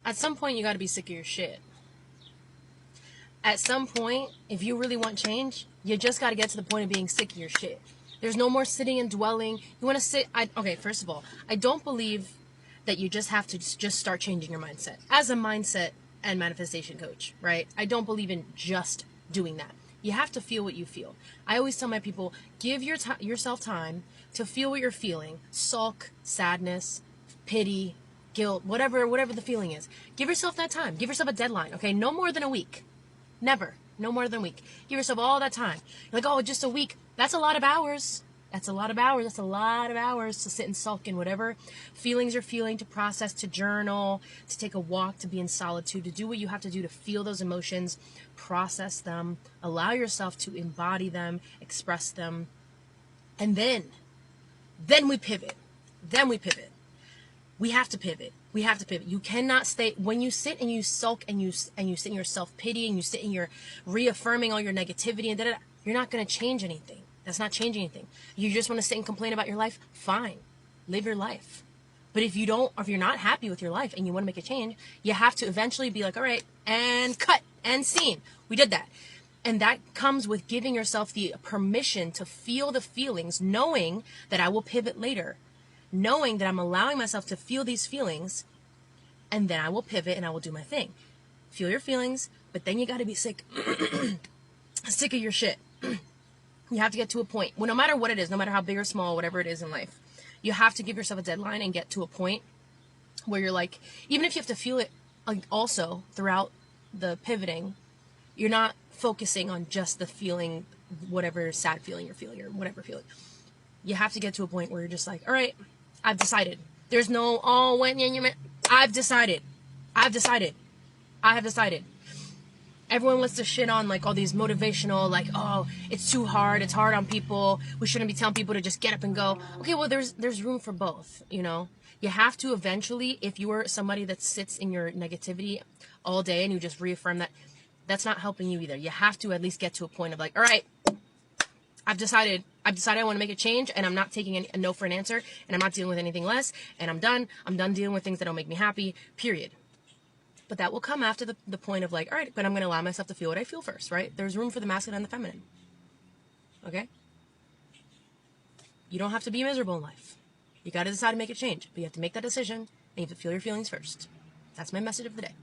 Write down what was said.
At some point, you got to be sick of your shit. At some point, if you really want change, you just got to get to the point of being sick of your shit. There's no more sitting and dwelling. You want to sit... Okay, first of all, I don't believe that you just have to just start changing your mindset. As a mindset and manifestation coach, right? I don't believe in just doing that. You have to feel what you feel. I always tell my people, give yourself time to feel what you're feeling. Sulk, sadness, pity, guilt, whatever the feeling is. Give yourself that time. Give yourself a deadline, okay? No more than a week. Never. No more than a week. Give yourself all that time. You're like, oh, just a week. That's a lot of hours. That's a lot of hours. That's a lot of hours to sit and sulk in whatever feelings you're feeling, to process, to journal, to take a walk, to be in solitude, to do what you have to do to feel those emotions, process them, allow yourself to embody them, express them. And then we pivot. We have to pivot. You cannot stay when you sit and you sulk and you sit in your self-pity and you sit in your reaffirming all your negativity and da-da-da. You're not going to change anything. That's not changing anything. You just want to sit and complain about your life? Fine. Live your life. But if you're not happy with your life and you want to make a change, you have to eventually be like, all right, and cut and scene. We did that. And that comes with giving yourself the permission to feel the feelings, knowing that I will pivot later. Knowing that I'm allowing myself to feel these feelings, and then I will pivot and I will do my thing. Feel your feelings, but then you got to be sick of your shit. You have to get to a point. Well, no matter what it is, no matter how big or small, whatever it is in life, you have to give yourself a deadline and get to a point where you're like, even if you have to feel it also throughout the pivoting, you're not focusing on just the feeling, whatever sad feeling you're feeling or whatever feeling. You have to get to a point where you're just like, all right, I've decided. There's no, I've decided. I have decided. Everyone wants to shit on like all these motivational, like, oh, it's too hard. It's hard on people. We shouldn't be telling people to just get up and go. Okay, well, there's room for both, you know? You have to eventually, if you are somebody that sits in your negativity all day and you just reaffirm that, that's not helping you either. You have to at least get to a point of like, all right, I've decided I want to make a change, and I'm not taking a no for an answer, and I'm not dealing with anything less, and I'm done dealing with things that don't make me happy, period. But that will come after the point of like, all right, but I'm going to allow myself to feel what I feel first, right? There's room for the masculine and the feminine, okay? You don't have to be miserable in life. You got to decide to make a change, but you have to make that decision, and you have to feel your feelings first. That's my message of the day.